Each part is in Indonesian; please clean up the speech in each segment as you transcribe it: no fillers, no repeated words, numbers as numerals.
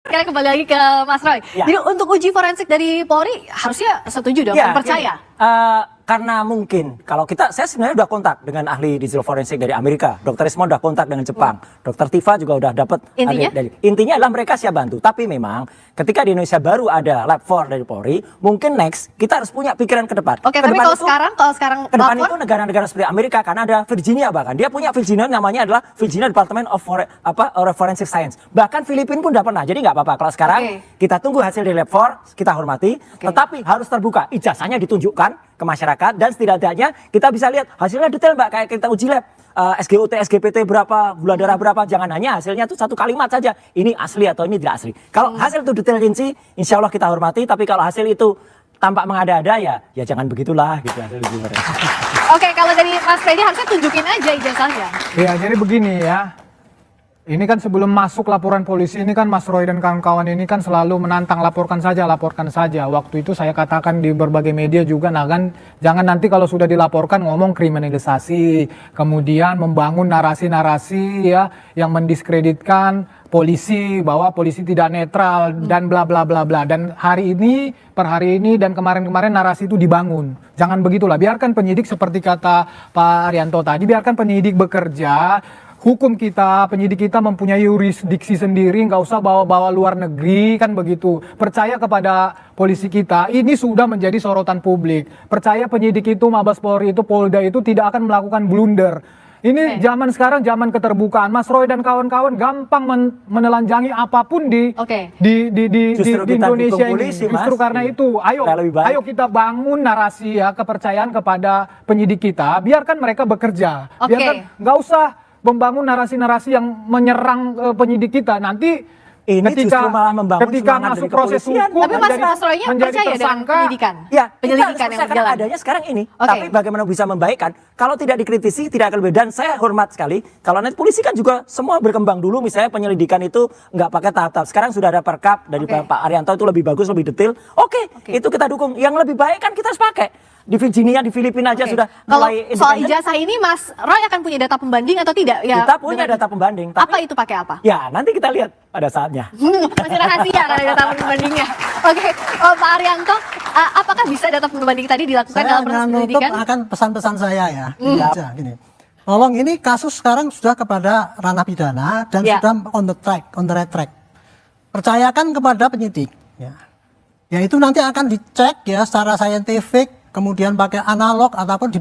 Sekarang kembali lagi ke Mas Roy. Ya. Jadi untuk uji forensik dari Polri harusnya setuju dong, Ya, percaya. karena mungkin kalau saya sebenarnya udah kontak dengan ahli digital forensik dari Amerika, Dr. Ismond udah kontak dengan Jepang, Dr. Tifa juga udah dapat. Intinya adalah mereka siap bantu. Tapi memang ketika di Indonesia baru ada lab 4 dari Polri, mungkin next kita harus punya pikiran ke depan. Oke, tapi kalau sekarang ke depan itu negara-negara seperti Amerika, karena ada Virginia, bahkan dia punya Virginia namanya adalah Virginia Department of Forensic Science. Bahkan Filipina pun udah pernah. Jadi nggak apa-apa kalau sekarang kita tunggu hasil dari lab 4, kita hormati, tetapi harus terbuka, ijazahnya ditunjukkan ke masyarakat, dan setidaknya kita bisa lihat hasilnya detail, Mbak, kayak kita uji lab. SGOT, SGPT berapa, gula darah berapa, jangan hanya hasilnya itu satu kalimat saja, ini asli atau ini tidak asli. Kalau hasil itu detail rinci, insya Allah kita hormati, tapi kalau hasil itu tampak mengada-ada, ya jangan begitulah gitu hasil uji forensik. Oke, kalau dari Mas Freddy harusnya tunjukin aja ijazahnya. Ya, jadi begini ya. Ini kan sebelum masuk laporan polisi ini kan Mas Roy dan kawan-kawan ini kan selalu menantang laporkan saja, laporkan saja. Waktu itu saya katakan di berbagai media juga, nah kan jangan nanti kalau sudah dilaporkan ngomong kriminalisasi, kemudian membangun narasi-narasi ya yang mendiskreditkan polisi, bahwa polisi tidak netral dan bla bla bla bla. Dan hari ini, per hari ini dan kemarin-kemarin narasi itu dibangun. Jangan begitulah, biarkan penyidik seperti kata Pak Arianto tadi, biarkan penyidik bekerja. Hukum kita, penyidik kita mempunyai yurisdiksi sendiri, nggak usah bawa-bawa luar negeri, kan begitu. Percaya kepada polisi kita, ini sudah menjadi sorotan publik. Percaya penyidik itu, Mabes Polri itu, Polda itu tidak akan melakukan blunder. Ini zaman sekarang, zaman keterbukaan. Mas Roy dan kawan-kawan gampang menelanjangi apapun di Indonesia ini. Justru karena itu, ayo kita bangun narasi ya, kepercayaan kepada penyidik kita. Biarkan mereka bekerja. Biarkan, nggak usah membangun narasi-narasi yang menyerang penyidik kita. Nanti ini ketika masuk proses hukum, tapi Mas Roy-nya percaya dengan penyidikan? Ya, penyelidikan yang berjalan. Adanya sekarang ini. Tapi bagaimana bisa membaikkan? Kalau tidak dikritisi, tidak akan lebih. Dan saya hormat sekali. Kalau nanti polisi kan juga semua berkembang dulu. Misalnya penyelidikan itu nggak pakai tahap-tahap. Sekarang sudah ada perkap dari Pak Arianto, itu lebih bagus, lebih detail. Itu kita dukung. Yang lebih baik kan kita harus pakai. Di Virginia, di Filipina aja sudah mulai independen. Soal ijazah ini Mas Roy akan punya data pembanding atau tidak? Ya, kita punya data pembanding. Tapi, apa itu pakai apa? Ya, nanti kita lihat pada saatnya. Masih rahasia karena data pembandingnya. Oke, Pak Arianto, apakah bisa data pembanding tadi dilakukan dalam proses penyelidikan? Saya akan pesan-pesan saya ya. Gini. Tolong, ini kasus sekarang sudah kepada ranah pidana dan sudah on the right track. Percayakan kepada penyidik. Ya itu nanti akan dicek ya secara saintifik, kemudian pakai analog ataupun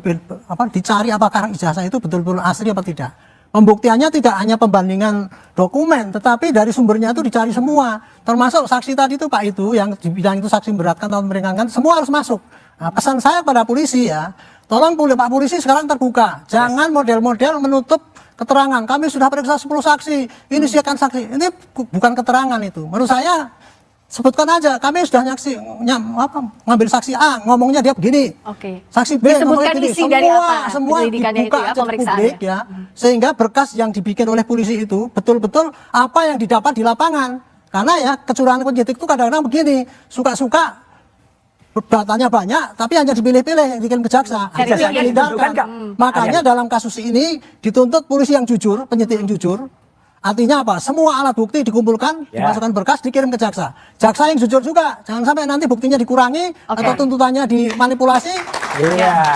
dicari apakah ijazah itu betul-betul asli apa tidak. Pembuktiannya tidak hanya pembandingan dokumen, tetapi dari sumbernya itu dicari semua. Termasuk saksi tadi itu Pak itu, yang dibilang itu saksi memberatkan atau meringankan, semua harus masuk. Nah, pesan saya pada polisi ya, tolong Pak polisi sekarang terbuka. Jangan model-model menutup keterangan. Kami sudah periksa 10 saksi, ini siapkan saksi. Ini bukan keterangan itu. Menurut saya, sebutkan aja, kami sudah ngambil saksi A, ngomongnya dia begini. Saksi B ngomongnya begini. Semua dibuka aja ke publik ya, sehingga berkas yang dibikin oleh polisi itu betul-betul apa yang didapat di lapangan. Karena ya kecurangan penyidik itu kadang-kadang begini, suka-suka datanya banyak, tapi hanya dipilih-pilih yang dikirim ke jaksa. Makanya dalam kasus ini dituntut polisi yang jujur, penyidik yang jujur. Artinya apa? Semua alat bukti dikumpulkan, dimasukkan berkas, dikirim ke jaksa. Jaksa yang jujur juga, jangan sampai nanti buktinya dikurangi atau tuntutannya dimanipulasi.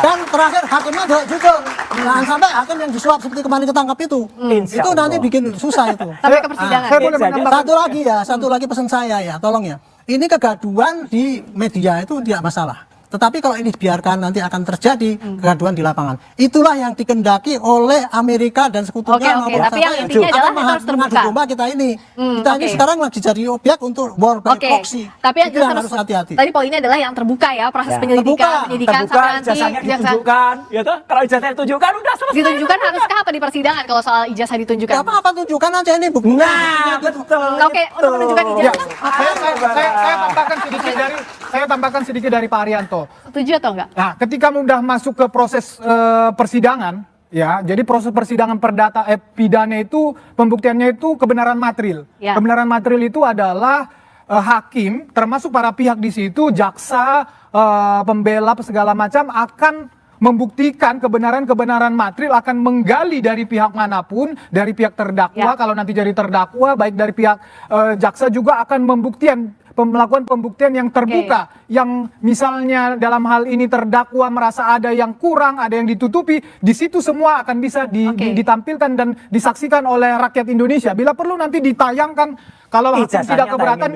Dan terakhir hakimnya jujur, jangan sampai hakim yang disuap seperti kemarin ketangkap itu. Itu nanti bikin susah itu. Sampai ke persidangan. Satu lagi pesan saya ya, tolong ya. Ini kegaduhan di media itu tidak masalah. Tetapi kalau ini dibiarkan nanti akan terjadi kegaduhan di lapangan. Itulah yang dikendaki oleh Amerika dan sekutunya. Tapi yang intinya adalah kita harus terbuka. Domba kita ini. Kita ini sekarang lagi jadi objek untuk war by proxy. Tapi yang harus hati-hati. Tadi poinnya adalah yang terbuka ya, proses penyidikan sampai nanti ijazahnya ditunjukkan. Ya toh, kalau ijazahnya ditunjukkan udah selesai. Ditunjukkan haruskah apa di persidangan kalau soal ijazah ditunjukkan? Apa tunjukkan aja ini bukti. Nah, betul. Oke, untuk menunjukkan ijazah. Saya tambahkan sedikit dari Pak Arianto. Setuju atau enggak? Nah, ketika mudah masuk ke proses persidangan, ya, jadi proses persidangan perdata pidana itu pembuktiannya itu kebenaran material. Kebenaran material itu adalah hakim, termasuk para pihak di situ, jaksa, pembela segala macam akan membuktikan kebenaran-kebenaran material, akan menggali dari pihak manapun, dari pihak terdakwa, kalau nanti jadi terdakwa, baik dari pihak jaksa juga akan melakukan pembuktian yang terbuka, yang misalnya dalam hal ini terdakwa merasa ada yang kurang, ada yang ditutupi, di situ semua akan bisa ditampilkan dan disaksikan oleh rakyat Indonesia. Bila perlu nanti ditayangkan, kalau hakim tidak keberatan,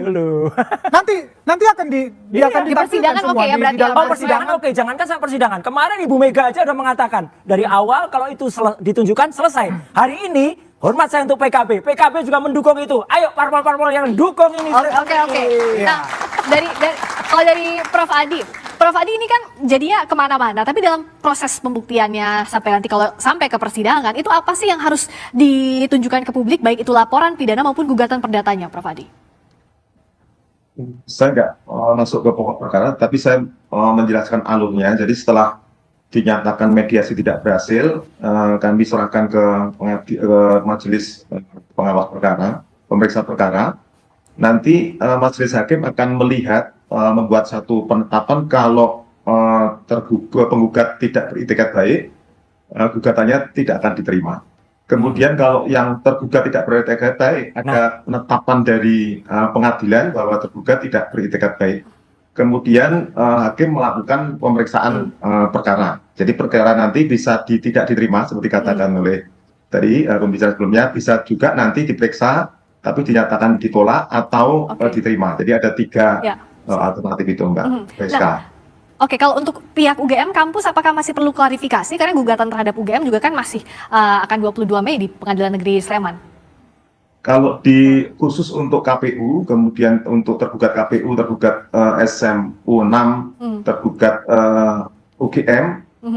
nanti akan ditampilkan persidangan, semua ya, berarti di dalam persidangan. Oke, jangankan sampai persidangan. Kemarin Ibu Mega aja udah mengatakan dari awal kalau itu ditunjukkan selesai. Hari ini hormat saya untuk PKB. PKB juga mendukung itu. Ayo parpol-parpol yang dukung ini. Oke. Nah, kalau dari Prof Adi ini kan jadinya kemana-mana. Tapi dalam proses pembuktiannya sampai nanti kalau sampai ke persidangan, itu apa sih yang harus ditunjukkan ke publik, baik itu laporan pidana maupun gugatan perdatanya, Prof Adi? Saya nggak masuk ke pokok perkara, tapi saya menjelaskan alurnya. Jadi setelah dinyatakan mediasi tidak berhasil, kami serahkan ke majelis pengawas perkara, pemeriksa perkara. Nanti majelis hakim akan melihat, membuat satu penetapan kalau penggugat tidak beritikat baik, gugatannya tidak akan diterima. Kemudian kalau yang tergugat tidak beritikat baik, ada penetapan dari pengadilan bahwa tergugat tidak beritikat baik. Kemudian hakim melakukan pemeriksaan perkara. Jadi perkara nanti bisa tidak diterima seperti katakan oleh tadi pembicara sebelumnya, bisa juga nanti diperiksa tapi dinyatakan ditolak atau diterima. Jadi ada 3 alternatif itu, Mbak Rizka. Oke, kalau untuk pihak UGM kampus apakah masih perlu klarifikasi karena gugatan terhadap UGM juga kan masih akan 22 Mei di Pengadilan Negeri Sleman? Kalau khusus untuk KPU, kemudian untuk tergugat KPU, tergugat SMU 6, tergugat UGM,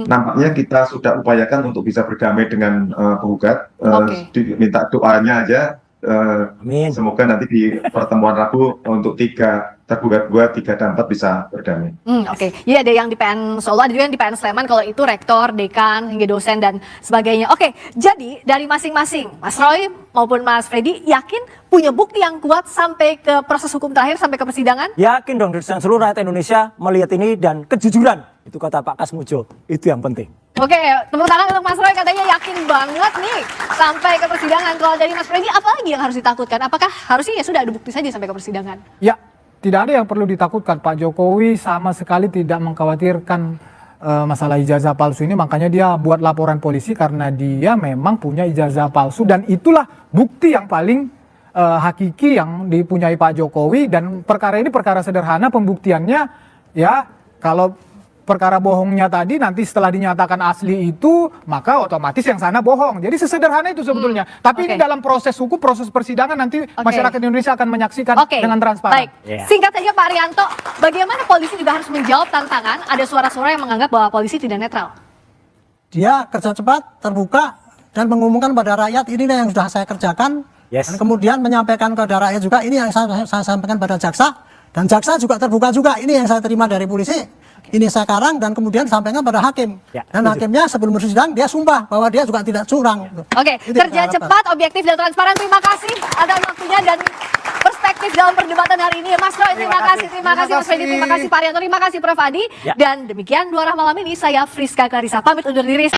nampaknya kita sudah upayakan untuk bisa berdamai dengan penggugat. Minta doanya aja. Amin. Semoga nanti di pertemuan Rabu untuk 3 tergugat 2, 3 dan 4 bisa berdamai. Oke. Jadi ada yang di PN Solo, ada juga yang di PN Sleman, kalau itu rektor, dekan, hingga dosen dan sebagainya. Oke, jadi dari masing-masing, Mas Roy maupun Mas Freddy yakin punya bukti yang kuat sampai ke proses hukum terakhir, sampai ke persidangan? Yakin dong, dan seluruh rakyat Indonesia melihat ini dan kejujuran. Itu kata Pak Kasmujo, itu yang penting. Oke, tepuk tangan untuk Mas Roy, katanya yakin banget nih sampai ke persidangan. Kalau dari Mas Freddy, apa lagi yang harus ditakutkan? Apakah harusnya ya sudah ada bukti saja sampai ke persidangan? Ya, tidak ada yang perlu ditakutkan. Pak Jokowi sama sekali tidak mengkhawatirkan masalah ijazah palsu ini, makanya dia buat laporan polisi karena dia memang punya ijazah palsu dan itulah bukti yang paling hakiki yang dipunyai Pak Jokowi. Dan perkara ini perkara sederhana pembuktiannya, ya kalau perkara bohongnya tadi nanti setelah dinyatakan asli itu maka otomatis yang sana bohong. Jadi sesederhana itu sebetulnya. Tapi ini dalam proses hukum, proses persidangan nanti masyarakat Indonesia akan menyaksikan dengan transparan. Baik, singkat saja Pak Arianto, bagaimana polisi juga harus menjawab tantangan ada suara-suara yang menganggap bahwa polisi tidak netral? Dia kerja cepat, terbuka, dan mengumumkan pada rakyat ini yang sudah saya kerjakan. Dan kemudian menyampaikan kepada rakyat juga ini yang saya sampaikan pada jaksa. Dan jaksa juga terbuka juga, ini yang saya terima dari polisi. Ini saya karang dan kemudian sampaikan pada hakim. Dan hakimnya sebelum bersidang dia sumpah bahwa dia juga tidak curang. Oke, kerja cepat, objektif dan transparan. Terima kasih atas waktunya dan perspektif dalam perdebatan hari ini. Mas Roy, terima kasih Mas Freddy, terima kasih Pak Arianto, terima kasih Prof Adi. Dan demikian Dua Arah malam ini, saya Friska Clarissa pamit undur diri.